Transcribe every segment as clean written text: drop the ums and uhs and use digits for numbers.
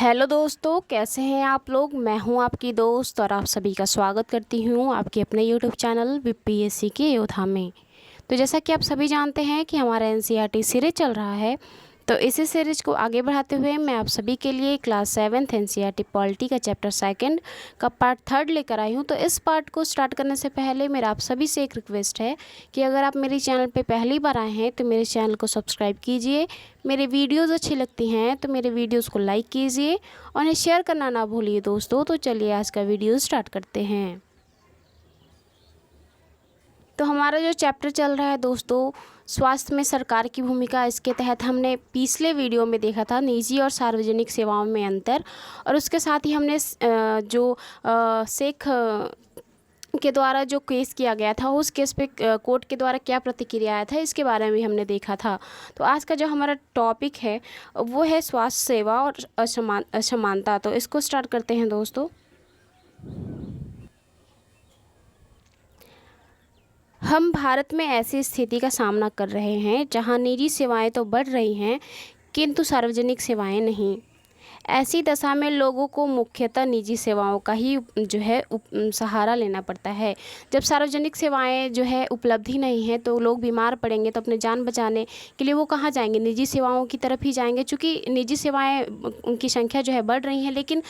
Hello दोस्तों, कैसे हैं आप लोग। मैं हूं आपकी दोस्त और आप सभी का स्वागत करती हूं आपके अपने यूट्यूब चैनल यूपीएससी के योद्धा में। तो जैसा कि आप सभी जानते हैं कि हमारा एनसीईआरटी सीरीज चल रहा है, तो इसी सीरीज को आगे बढ़ाते हुए मैं आप सभी के लिए क्लास 7th एनसीईआरटी पॉलिटी का चैप्टर 2 का पार्ट 3 लेकर आई हूं। तो इस पार्ट को स्टार्ट करने से पहले मेरा आप सभी से एक रिक्वेस्ट है कि अगर आप मेरे चैनल पे पहली बार आए हैं तो मेरे चैनल को सब्सक्राइब कीजिए। मेरे वीडियोज़ अच्छी लगती हैं तो मेरे वीडियोज़ को लाइक कीजिए और उन्हें शेयर करना ना भूलिए दोस्तों। तो चलिए आज का वीडियो स्टार्ट करते हैं। तो हमारा जो चैप्टर चल रहा है दोस्तों, स्वास्थ्य में सरकार की भूमिका, इसके तहत हमने पिछले वीडियो में देखा था निजी और सार्वजनिक सेवाओं में अंतर, और उसके साथ ही हमने जो शेख के द्वारा जो केस किया गया था उस केस पे कोर्ट के द्वारा क्या प्रतिक्रिया आया था इसके बारे में हमने देखा था। तो आज का जो हमारा टॉपिक है वो है स्वास्थ्य सेवा और असमानता। तो इसको स्टार्ट करते हैं दोस्तों। हम भारत में ऐसी स्थिति का सामना कर रहे हैं जहां निजी सेवाएं तो बढ़ रही हैं किंतु सार्वजनिक सेवाएं नहीं। ऐसी दशा में लोगों को मुख्यतः निजी सेवाओं का ही जो है सहारा लेना पड़ता है। जब सार्वजनिक सेवाएं जो है उपलब्ध ही नहीं है तो लोग बीमार पड़ेंगे तो अपने जान बचाने के लिए वो कहाँ जाएंगे, निजी सेवाओं की तरफ ही जाएंगे। चूँकि निजी सेवाएं उनकी संख्या जो है बढ़ रही है, लेकिन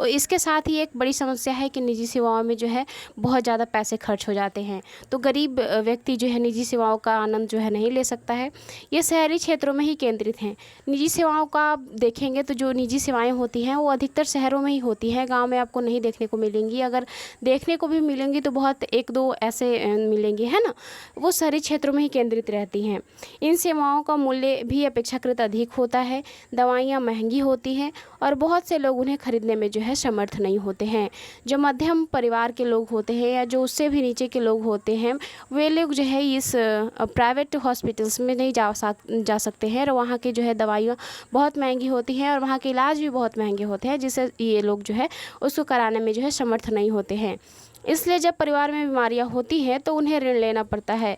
इसके साथ ही एक बड़ी समस्या है कि निजी सेवाओं में जो है बहुत ज़्यादा पैसे खर्च हो जाते हैं, तो गरीब व्यक्ति जो है निजी सेवाओं का आनंद जो है नहीं ले सकता है। ये शहरी क्षेत्रों में ही केंद्रित हैं। निजी सेवाओं का आप देखेंगे तो जो निजी सेवाएं होती हैं वो अधिकतर शहरों में ही होती हैं, गांव में आपको नहीं देखने को मिलेंगी। अगर देखने को भी मिलेंगी तो बहुत एक दो ऐसे मिलेंगी, है ना। वो शहरी क्षेत्रों में ही केंद्रित रहती हैं। इन सेवाओं का मूल्य भी अपेक्षाकृत अधिक होता है, दवाइयाँ महंगी होती हैं और बहुत से लोग उन्हें खरीदने में जो है समर्थ नहीं होते हैं। जो मध्यम परिवार के लोग होते हैं या जो उससे भी नीचे के लोग होते हैं वे लोग जो है इस प्राइवेट हॉस्पिटल्स में नहीं जा सकते हैं, और वहाँ की जो है दवाइयाँ बहुत महंगी होती हैं और वहाँ के इलाज भी बहुत महंगे होते हैं, जिससे ये लोग जो है उसको कराने में जो है समर्थ नहीं होते हैं। इसलिए जब परिवार में बीमारियां होती हैं तो उन्हें ऋण लेना पड़ता है।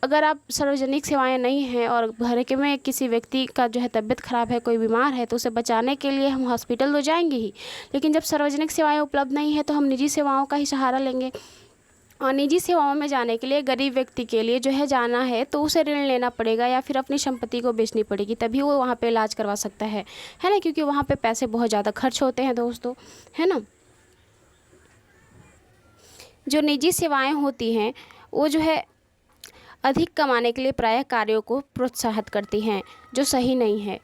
अगर आप सार्वजनिक सेवाएं नहीं हैं और घर के में किसी व्यक्ति का जो है तबीयत ख़राब है, कोई बीमार है, तो उसे बचाने के लिए हम हॉस्पिटल तो जाएंगे ही, लेकिन जब सार्वजनिक सेवाएं उपलब्ध नहीं है तो हम निजी सेवाओं का ही सहारा लेंगे। और निजी सेवाओं में जाने के लिए गरीब व्यक्ति के लिए जो है जाना है तो उसे ऋण लेना पड़ेगा या फिर अपनी संपत्ति को बेचनी पड़ेगी, तभी वो वहाँ पे इलाज करवा सकता है ना, क्योंकि वहाँ पे पैसे बहुत ज़्यादा खर्च होते हैं दोस्तों, है ना। जो निजी सेवाएं होती हैं वो जो है अधिक कमाने के लिए प्रायः कार्यों को प्रोत्साहित करती हैं, जो सही नहीं है।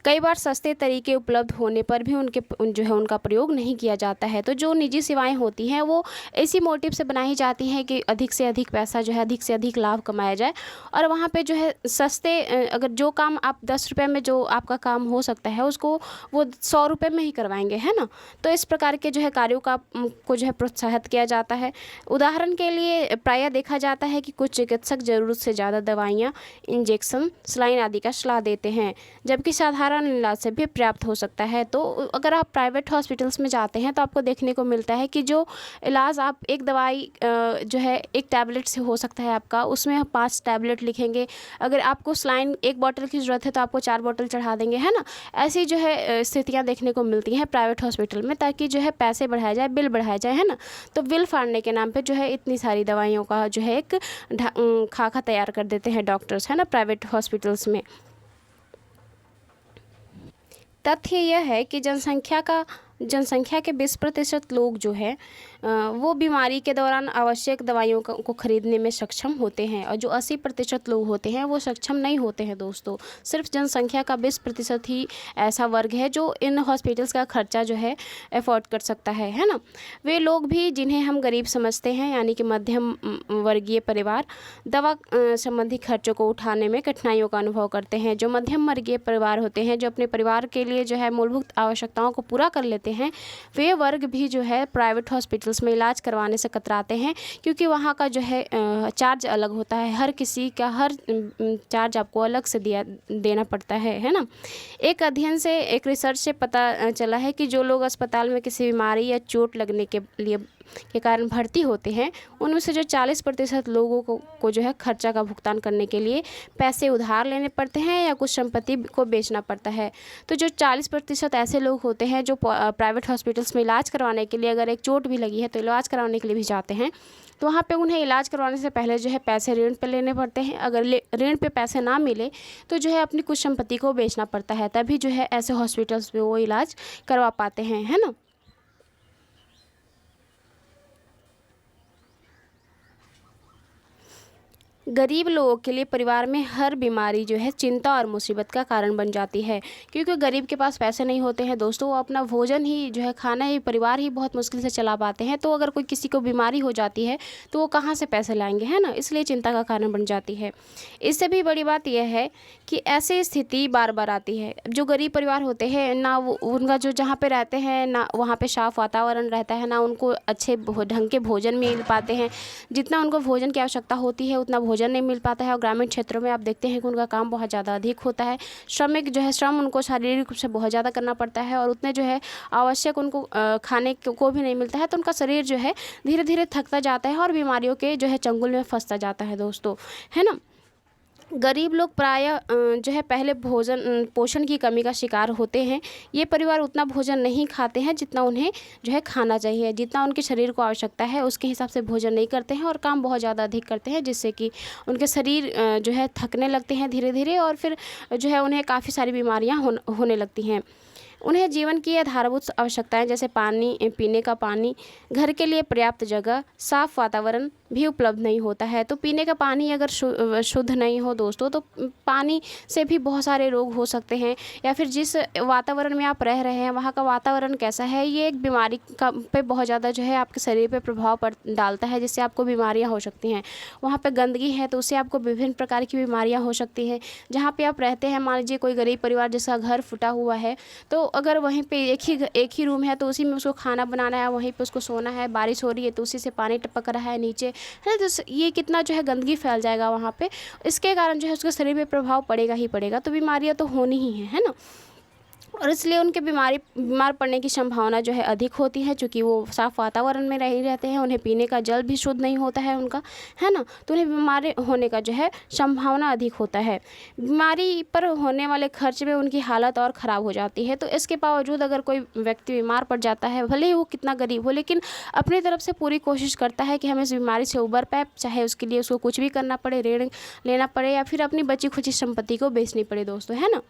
कई बार सस्ते तरीके उपलब्ध होने पर भी जो है उनका प्रयोग नहीं किया जाता है। तो जो निजी सेवाएं होती हैं वो इसी मोटिव से बनाई जाती हैं कि अधिक से अधिक पैसा जो है अधिक से अधिक लाभ कमाया जाए, और वहाँ पे जो है सस्ते अगर जो काम आप 10 रुपये में जो आपका काम हो सकता है उसको वो 100 रुपये में ही करवाएंगे, है ना। तो इस प्रकार के जो है कार्यों को जो है प्रोत्साहित किया जाता है। उदाहरण के लिए प्रायः देखा जाता है कि कुछ चिकित्सक ज़रूरत से ज़्यादा दवाइयाँ, इंजेक्शन, सलाइन आदि का सलाह देते हैं, जबकि साधारण इलाज से भी पर्याप्त हो सकता है। तो अगर आप प्राइवेट हॉस्पिटल्स में जाते हैं तो आपको देखने को मिलता है कि जो इलाज आप एक दवाई जो है एक टैबलेट से हो सकता है आपका, उसमें 5 टैबलेट लिखेंगे। अगर आपको सलाइन 1 बॉटल की ज़रूरत है तो आपको 4 बॉटल चढ़ा देंगे, है ना। ऐसी जो है स्थितियाँ देखने को मिलती हैं प्राइवेट हॉस्पिटल में, ताकि जो है पैसे बढ़ाया जाए, बिल बढ़ाया जाए, है ना। तो बिल फाड़ने के नाम पर जो है इतनी सारी दवाइयों का जो है एक खाका तैयार कर देते हैं डॉक्टर्स, है ना, प्राइवेट हॉस्पिटल्स में। तथ्य यह है कि जनसंख्या के 20% लोग जो है वो बीमारी के दौरान आवश्यक दवाइयों को खरीदने में सक्षम होते हैं, और जो 80% लोग होते हैं वो सक्षम नहीं होते हैं दोस्तों। सिर्फ जनसंख्या का 20% ही ऐसा वर्ग है जो इन हॉस्पिटल्स का खर्चा जो है अफोर्ड कर सकता है ना। वे लोग भी जिन्हें हम गरीब समझते हैं, यानी कि मध्यम वर्गीय परिवार, दवा संबंधी खर्चों को उठाने में कठिनाइयों का अनुभव करते हैं। जो मध्यम वर्गीय परिवार होते हैं, जो अपने परिवार के लिए जो है मूलभूत आवश्यकताओं को पूरा कर लेते हैं, वे वर्ग भी जो है प्राइवेट हॉस्पिटल्स में इलाज करवाने से कतराते हैं, क्योंकि वहाँ का जो है चार्ज अलग होता है। हर किसी का हर चार्ज आपको अलग से देना पड़ता है ना। एक अध्ययन से, एक रिसर्च से पता चला है कि जो लोग अस्पताल में किसी बीमारी या चोट लगने के लिए के कारण भर्ती होते हैं, उनमें से जो 40% लोगों को जो है खर्चा का भुगतान करने के लिए पैसे उधार लेने पड़ते हैं या कुछ संपत्ति को बेचना पड़ता है। तो जो 40% ऐसे लोग होते हैं जो प्राइवेट हॉस्पिटल्स में इलाज करवाने के लिए, अगर एक चोट भी लगी है तो इलाज करवाने के लिए भी जाते हैं, तो वहाँ पे उन्हें इलाज करवाने से पहले जो है पैसे ऋण पे लेने पड़ते हैं। अगर ऋण पे पैसे ना मिले तो जो है अपनी कुछ संपत्ति को बेचना पड़ता है, तभी जो है ऐसे हॉस्पिटल्स में वो इलाज करवा पाते हैं, है ना। गरीब लोगों के लिए परिवार में हर बीमारी जो है चिंता और मुसीबत का कारण बन जाती है, क्योंकि गरीब के पास पैसे नहीं होते हैं दोस्तों, वो अपना भोजन ही जो है खाना ही परिवार ही बहुत मुश्किल से चला पाते हैं। तो अगर कोई किसी को बीमारी हो जाती है तो वो कहाँ से पैसे लाएंगे, है ना, इसलिए चिंता का कारण बन जाती है। इससे भी बड़ी बात यह है कि ऐसी स्थिति बार बार आती है। जो गरीब परिवार होते हैं ना, वो उनका जो जहाँ पे रहते हैं ना वहाँ पे साफ वातावरण रहता है, ना उनको अच्छे ढंग के भोजन मिल पाते हैं। जितना उनको भोजन की आवश्यकता होती है उतना भोजन नहीं मिल पाता है। और ग्रामीण क्षेत्रों में आप देखते हैं कि उनका काम बहुत ज़्यादा अधिक होता है, श्रम उनको शारीरिक रूप से बहुत ज़्यादा करना पड़ता है, और उतने जो है आवश्यक उनको खाने को भी नहीं मिलता है। तो उनका शरीर जो है धीरे धीरे थकता जाता है और बीमारियों के जो है चंगुल में फंसता जाता है दोस्तों, है ना। गरीब लोग प्रायः जो है पहले पोषण की कमी का शिकार होते हैं। ये परिवार उतना भोजन नहीं खाते हैं जितना उन्हें जो है खाना चाहिए, जितना उनके शरीर को आवश्यकता है उसके हिसाब से भोजन नहीं करते हैं और काम बहुत ज़्यादा अधिक करते हैं, जिससे कि उनके शरीर जो है थकने लगते हैं धीरे धीरे, और फिर जो है उन्हें काफ़ी सारी बीमारियाँ होने लगती हैं। उन्हें जीवन की आधारभूत आवश्यकताएं जैसे पानी, पीने का पानी, घर के लिए पर्याप्त जगह, साफ वातावरण भी उपलब्ध नहीं होता है। तो पीने का पानी अगर शुद्ध नहीं हो दोस्तों तो पानी से भी बहुत सारे रोग हो सकते हैं, या फिर जिस वातावरण में आप रह रहे हैं वहाँ का वातावरण कैसा है, ये एक बीमारी का पे बहुत ज़्यादा जो है आपके शरीर पे प्रभाव डालता है, जिससे आपको बीमारियाँ हो सकती हैं। वहाँ पे गंदगी है तो उससे आपको विभिन्न प्रकार की बीमारियाँ हो सकती हैं। जहाँ पे आप रहते हैं, मान लीजिए कोई गरीब परिवार जिसका घर फूटा हुआ है, तो अगर वहीं पे एक ही रूम है तो उसी में उसको खाना बनाना है, वहीं पे उसको सोना है, बारिश हो रही है तो उसी से पानी टपक रहा है नीचे, है, तो ये कितना जो है गंदगी फैल जाएगा वहाँ पे। इसके कारण जो है उसके शरीर पे प्रभाव पड़ेगा ही पड़ेगा, तो बीमारियाँ तो होनी ही है ना। और इसलिए उनके बीमार पड़ने की संभावना जो है अधिक होती है, क्योंकि वो साफ़ वातावरण में नहीं रहते हैं, उन्हें पीने का जल भी शुद्ध नहीं होता है उनका, है ना, तो उन्हें बीमारी होने का जो है संभावना अधिक होता है। बीमारी पर होने वाले खर्च में उनकी हालत और ख़राब हो जाती है। तो इसके बावजूद अगर कोई व्यक्ति बीमार पड़ जाता है, भले ही वो कितना गरीब हो, लेकिन अपनी तरफ से पूरी कोशिश करता है कि हम इस बीमारी से उबर पाए, चाहे उसके लिए उसको कुछ भी करना पड़े, ऋण लेना पड़े या फिर अपनी बची खुची संपत्ति को बेचनी पड़े दोस्तों, है ना।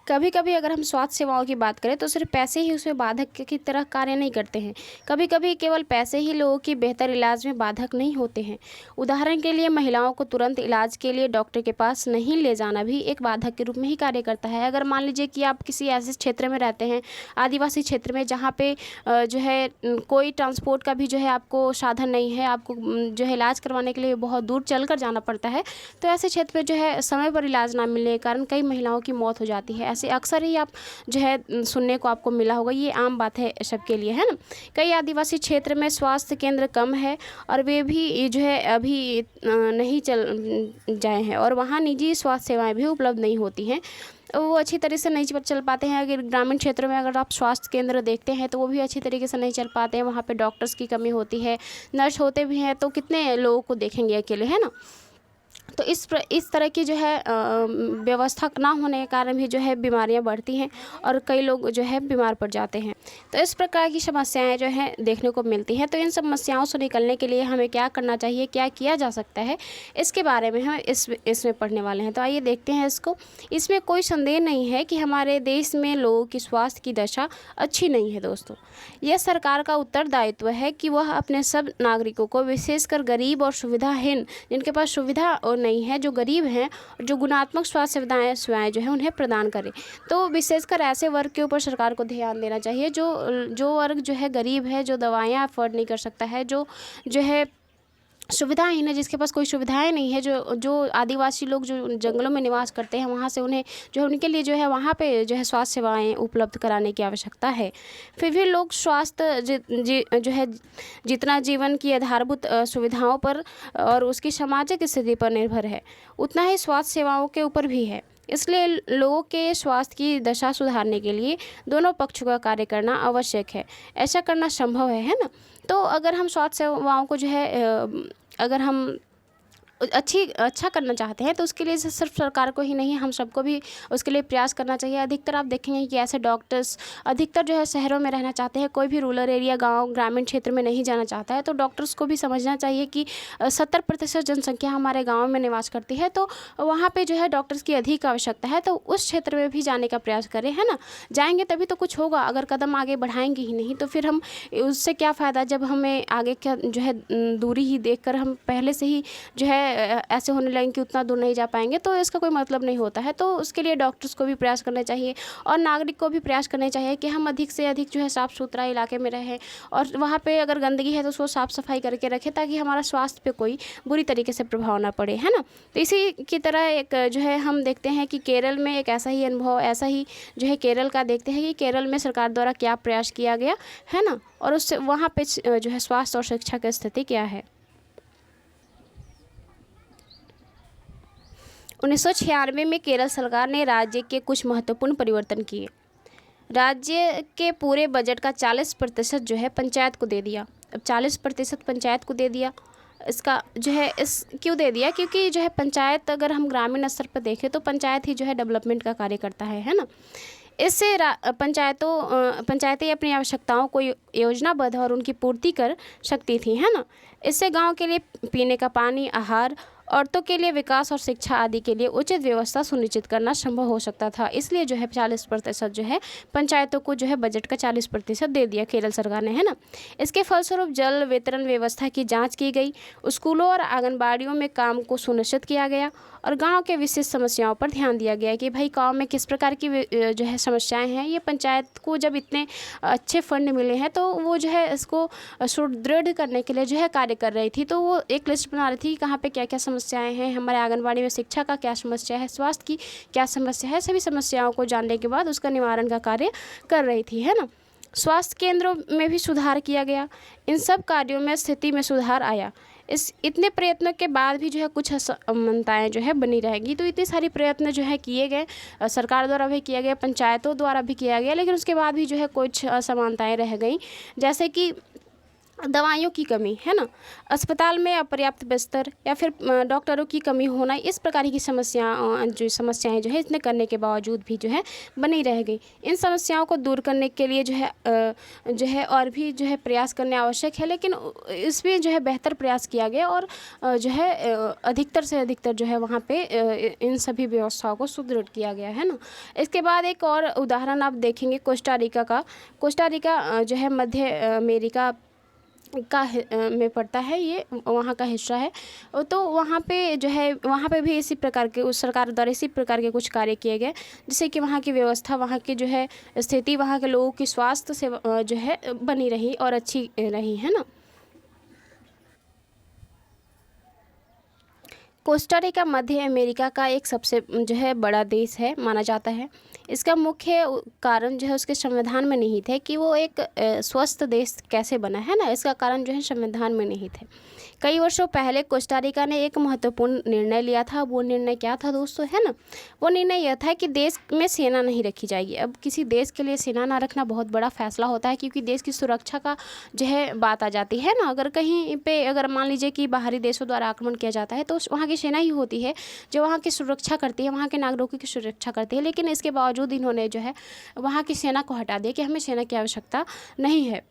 कभी कभी अगर हम स्वास्थ्य सेवाओं की बात करें तो सिर्फ पैसे ही उसमें बाधक की तरह कार्य नहीं करते हैं। कभी कभी केवल पैसे ही लोगों की बेहतर इलाज में बाधक नहीं होते हैं। उदाहरण के लिए महिलाओं को तुरंत इलाज के लिए डॉक्टर के पास नहीं ले जाना भी एक बाधक के रूप में ही कार्य करता है। अगर मान लीजिए कि आप किसी ऐसे क्षेत्र में रहते हैं, आदिवासी क्षेत्र में, जहाँ पे जो है कोई ट्रांसपोर्ट का भी जो है आपको साधन नहीं है, आपको जो है इलाज करवाने के लिए बहुत दूर चल कर जाना पड़ता है, तो ऐसे क्षेत्र में जो है समय पर इलाज ना मिलने के कारण कई महिलाओं की मौत हो जाती है। ऐसे अक्सर ही आप जो है सुनने को आपको मिला होगा, ये आम बात है सबके लिए, है ना। कई आदिवासी क्षेत्र में स्वास्थ्य केंद्र कम है और वे भी जो है अभी नहीं चल जाए हैं, और वहाँ निजी स्वास्थ्य सेवाएं भी उपलब्ध नहीं होती हैं, वो अच्छी तरह से नहीं चल पाते हैं। अगर ग्रामीण क्षेत्रों में अगर आप स्वास्थ्य केंद्र देखते हैं तो वो भी अच्छी तरीके से नहीं चल पाते हैं, वहाँ पे डॉक्टर्स की कमी होती है, नर्स होते भी हैं तो कितने लोगों को देखेंगे अकेले, है ना। तो इस तरह की जो है व्यवस्था ना होने के कारण भी जो है बीमारियां बढ़ती हैं और कई लोग जो है बीमार पड़ जाते हैं। तो इस प्रकार की समस्याएं जो हैं देखने को मिलती हैं। तो इन समस्याओं से निकलने के लिए हमें क्या करना चाहिए, क्या किया जा सकता है, इसके बारे में हम इसमें पढ़ने वाले हैं। तो आइए देखते हैं इसको। इसमें कोई संदेह नहीं है कि हमारे देश में लोगों की स्वास्थ्य की दशा अच्छी नहीं है दोस्तों। यह सरकार का उत्तरदायित्व है कि वह अपने सब नागरिकों को, विशेषकर गरीब और सुविधाहीन, जिनके पास सुविधा और नहीं है, जो गरीब हैं, जो गुणात्मक स्वास्थ्य सेवाएं जो है उन्हें प्रदान करें। तो विशेषकर ऐसे वर्ग के ऊपर सरकार को ध्यान देना चाहिए जो वर्ग जो है गरीब है, जो दवाइयाँ अफोर्ड नहीं कर सकता है, जो है सुविधाहीन है, जिसके पास कोई सुविधाएं नहीं है, जो आदिवासी लोग जो जंगलों में निवास करते हैं, वहाँ से उन्हें जो है उनके लिए जो है वहाँ पे जो है स्वास्थ्य सेवाएं उपलब्ध कराने की आवश्यकता है। फिर भी लोग स्वास्थ्य जो है जितना जीवन की आधारभूत सुविधाओं पर और उसकी सामाजिक स्थिति पर निर्भर है, उतना ही स्वास्थ्य सेवाओं के ऊपर भी है। इसलिए लोगों के स्वास्थ्य की दशा सुधारने के लिए दोनों पक्षों का कार्य करना आवश्यक है। ऐसा करना संभव है ना? तो अगर हम स्वास्थ्य सेवाओं को जो है अगर हम अच्छा करना चाहते हैं तो उसके लिए सिर्फ सरकार को ही नहीं, हम सबको भी उसके लिए प्रयास करना चाहिए। अधिकतर आप देखेंगे कि ऐसे डॉक्टर्स अधिकतर जो है शहरों में रहना चाहते हैं, कोई भी रूरल एरिया, गांव, ग्रामीण क्षेत्र में नहीं जाना चाहता है। तो डॉक्टर्स को भी समझना चाहिए कि 70% जनसंख्या हमारे गाँव में निवास करती है, तो वहाँ पर जो है डॉक्टर्स की अधिक आवश्यकता है, तो उस क्षेत्र में भी जाने का प्रयास करें, है ना? जाएंगे तभी तो कुछ होगा। अगर कदम आगे बढ़ाएंगे ही नहीं तो फिर हम उससे क्या फ़ायदा, जब हमें आगे क्या जो है दूरी ही देखकर हम पहले से ही जो है ऐसे होने लगेंगे कि उतना दूर नहीं जा पाएंगे, तो इसका कोई मतलब नहीं होता है। तो उसके लिए डॉक्टर्स को भी प्रयास करने चाहिए और नागरिक को भी प्रयास करने चाहिए कि हम अधिक से अधिक जो है साफ़ सुथरा इलाके में रहें, और वहाँ पे अगर गंदगी है तो उसको साफ़ सफाई करके रखें, ताकि हमारा स्वास्थ्य पे कोई बुरी तरीके से प्रभाव ना पड़े, है ना? तो इसी की तरह एक जो है हम देखते हैं कि केरल में एक ऐसा ही अनुभव, ऐसा ही जो है केरल का देखते हैं कि केरल में सरकार द्वारा क्या प्रयास किया गया, है ना? और उससे वहाँ पे जो है स्वास्थ्य और शिक्षा की स्थिति क्या है। 1996 में केरल सरकार ने राज्य के कुछ महत्वपूर्ण परिवर्तन किए। राज्य के पूरे बजट का 40% जो है पंचायत को दे दिया। अब 40% पंचायत को दे दिया, इसका जो है इस क्यों दे दिया? क्योंकि जो है पंचायत, अगर हम ग्रामीण स्तर पर देखें तो पंचायत ही जो है डेवलपमेंट का कार्य करता है ना? इससे पंचायतें अपनी आवश्यकताओं को योजनाबद्ध और उनकी पूर्ति कर सकती थी, है ना? इससे गांव के लिए पीने का पानी, आहार, औरतों के लिए विकास और शिक्षा आदि के लिए उचित व्यवस्था सुनिश्चित करना संभव हो सकता था। इसलिए जो है 40% जो है पंचायतों को जो है बजट का 40% दे दिया केरल सरकार ने, है ना? इसके फलस्वरूप जल वितरण व्यवस्था की जांच की गई, स्कूलों और आंगनबाड़ियों में काम को सुनिश्चित किया गया और गांव के विशिष्ट समस्याओं पर ध्यान दिया गया कि भाई गांव में किस प्रकार की जो है समस्याएं हैं। ये पंचायत को जब इतने अच्छे फंड मिले हैं तो वो जो है इसको सुदृढ़ करने के लिए जो है कार्य कर रही थी। तो वो एक लिस्ट बना रही थी कहाँ पे क्या क्या समस्याएं हैं, हमारे आंगनबाड़ी में शिक्षा का क्या समस्या है, स्वास्थ्य की क्या समस्या है, सभी समस्याओं को जानने के बाद उसका निवारण का कार्य कर रही थी, है ना? स्वास्थ्य केंद्रों में भी सुधार किया गया। इन सब कार्यों में स्थिति में सुधार आया। इस इतने प्रयत्नों के बाद भी जो है कुछ असमानताएं जो है बनी रहेगी। तो इतने सारे प्रयत्न जो है किए गए, सरकार द्वारा भी किया गया, पंचायतों द्वारा भी किया गया, लेकिन उसके बाद भी जो है कुछ असमानताएं रह गई, जैसे कि दवाइयों की कमी, है ना? अस्पताल में अपर्याप्त बिस्तर या फिर डॉक्टरों की कमी होना, इस प्रकार की समस्याएं जो है इतने करने के बावजूद भी जो है बनी रह गई। इन समस्याओं को दूर करने के लिए जो है और भी जो है प्रयास करने आवश्यक है, लेकिन इसमें जो है बेहतर प्रयास किया गया और जो है अधिकतर से अधिकतर जो है वहाँ पे इन सभी व्यवस्थाओं को सुदृढ़ किया गया, है ना? इसके बाद एक और उदाहरण आप देखेंगे कोस्टा रिका का। कोस्टा रिका जो है मध्य अमेरिका का में पड़ता है, ये वहाँ का हिस्सा है। तो वहाँ पे जो है वहाँ पे भी इसी प्रकार के उस सरकार द्वारा इसी प्रकार के कुछ कार्य किए गए, जिससे कि वहाँ की व्यवस्था, वहाँ की जो है स्थिति, वहाँ के लोगों की स्वास्थ्य सेवा जो है बनी रही और अच्छी रही, है ना? कोस्टा रिका मध्य अमेरिका का एक सबसे जो है बड़ा देश है माना जाता है। इसका मुख्य कारण जो है उसके संविधान में निहित है कि वो एक स्वस्थ देश कैसे बना, है ना? इसका कारण जो है संविधान में निहित है। कई वर्षों पहले कोस्टा रिका ने एक महत्वपूर्ण निर्णय लिया था। वो निर्णय क्या था दोस्तों, है ना? वो निर्णय यह था कि देश में सेना नहीं रखी जाएगी। अब किसी देश के लिए सेना ना रखना बहुत बड़ा फैसला होता है, क्योंकि देश की सुरक्षा का जो है बात आ जाती है ना। अगर कहीं पे अगर मान लीजिए कि बाहरी देशों द्वारा आक्रमण किया जाता है तो वहाँ की सेना ही होती है जो वहाँ की सुरक्षा करती है, वहाँ के नागरिकों की सुरक्षा करती है। लेकिन इसके बावजूद इन्होंने जो है वहाँ की सेना को हटा दिया कि हमें सेना की आवश्यकता नहीं है।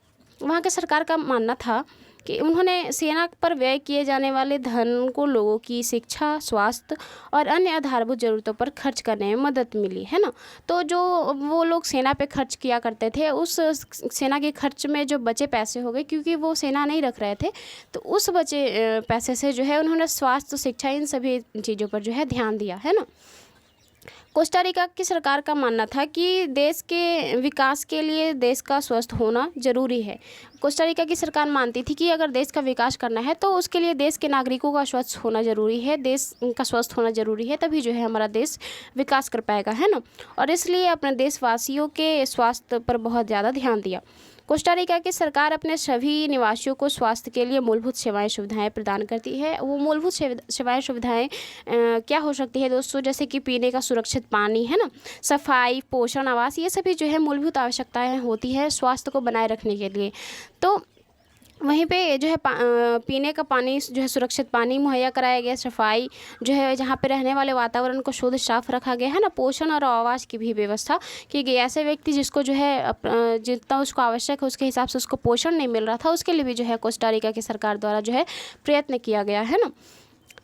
वहाँ की सरकार का मानना था कि उन्होंने सेना पर व्यय किए जाने वाले धन को लोगों की शिक्षा, स्वास्थ्य और अन्य आधारभूत ज़रूरतों पर खर्च करने में मदद मिली, है ना? तो जो वो लोग सेना पे खर्च किया करते थे, उस सेना के खर्च में जो बचे पैसे हो गए, क्योंकि वो सेना नहीं रख रहे थे, तो उस बचे पैसे से जो है उन्होंने स्वास्थ्य, शिक्षा, इन सभी चीज़ों पर जो है ध्यान दिया, है ना? कोस्टा रिका की सरकार का मानना था कि देश के विकास के लिए देश का स्वस्थ होना जरूरी है। कोस्टा रिका की सरकार मानती थी कि अगर देश का विकास करना है तो उसके लिए देश के नागरिकों का स्वस्थ होना जरूरी है, देश का स्वस्थ होना जरूरी है, तभी जो है हमारा देश विकास कर पाएगा, है ना? और इसलिए अपने देशवासियों के स्वास्थ्य पर बहुत ज़्यादा ध्यान दिया। कोस्टा रिका की सरकार अपने सभी निवासियों को स्वास्थ्य के लिए मूलभूत सेवाएं सुविधाएं प्रदान करती है। वो मूलभूत सेवाएं सुविधाएं क्या हो सकती है दोस्तों, जैसे कि पीने का सुरक्षित पानी है ना, सफाई, पोषण, आवास, ये सभी जो है मूलभूत आवश्यकताएं होती है स्वास्थ्य को बनाए रखने के लिए। तो वहीं पे जो है पीने का पानी जो है सुरक्षित पानी मुहैया कराया गया, सफाई जो है जहाँ पे रहने वाले वातावरण को शुद्ध साफ रखा गया है ना, पोषण और आवास की भी व्यवस्था की गई। ऐसे व्यक्ति जिसको जो है जितना उसको आवश्यक है उसके हिसाब से उसको पोषण नहीं मिल रहा था, उसके लिए भी जो है कोस्टा रिका की सरकार द्वारा जो है प्रयत्न किया गया है ना।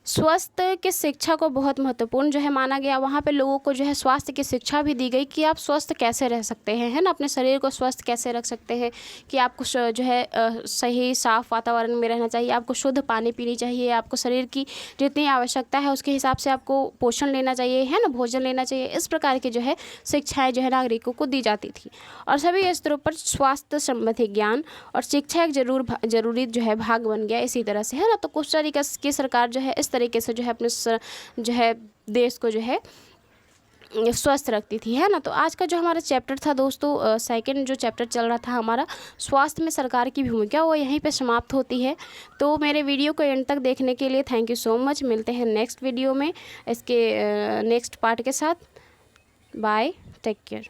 स्वास्थ्य की शिक्षा को बहुत महत्वपूर्ण जो है माना गया। वहाँ पे लोगों को जो है स्वास्थ्य की शिक्षा भी दी गई कि आप स्वस्थ कैसे रह सकते हैं, है ना, अपने शरीर को स्वस्थ कैसे रख सकते हैं, कि आपको जो है सही साफ वातावरण में रहना चाहिए, आपको शुद्ध पानी पीनी चाहिए, आपको शरीर की जितनी आवश्यकता है उसके हिसाब से आपको पोषण लेना चाहिए, है ना, भोजन लेना चाहिए। इस प्रकार की जो है शिक्षाएँ जो है नागरिकों को दी जाती थी। और सभी स्तरों पर स्वास्थ्य संबंधी ज्ञान और शिक्षा एक जरूरी जो है भाग बन गया इसी तरह से, है ना। तो कोस्टा रिका की सरकार जो है इस तरीके से जो है अपने जो है देश को जो है स्वस्थ रखती थी, है ना। तो आज का जो हमारा चैप्टर था दोस्तों, सेकंड जो चैप्टर चल रहा था हमारा स्वास्थ्य में सरकार की भूमिका, वो यहीं पे समाप्त होती है। तो मेरे वीडियो को एंड तक देखने के लिए थैंक यू सो मच। मिलते हैं नेक्स्ट वीडियो में इसके नेक्स्ट पार्ट के साथ। Bye, take care.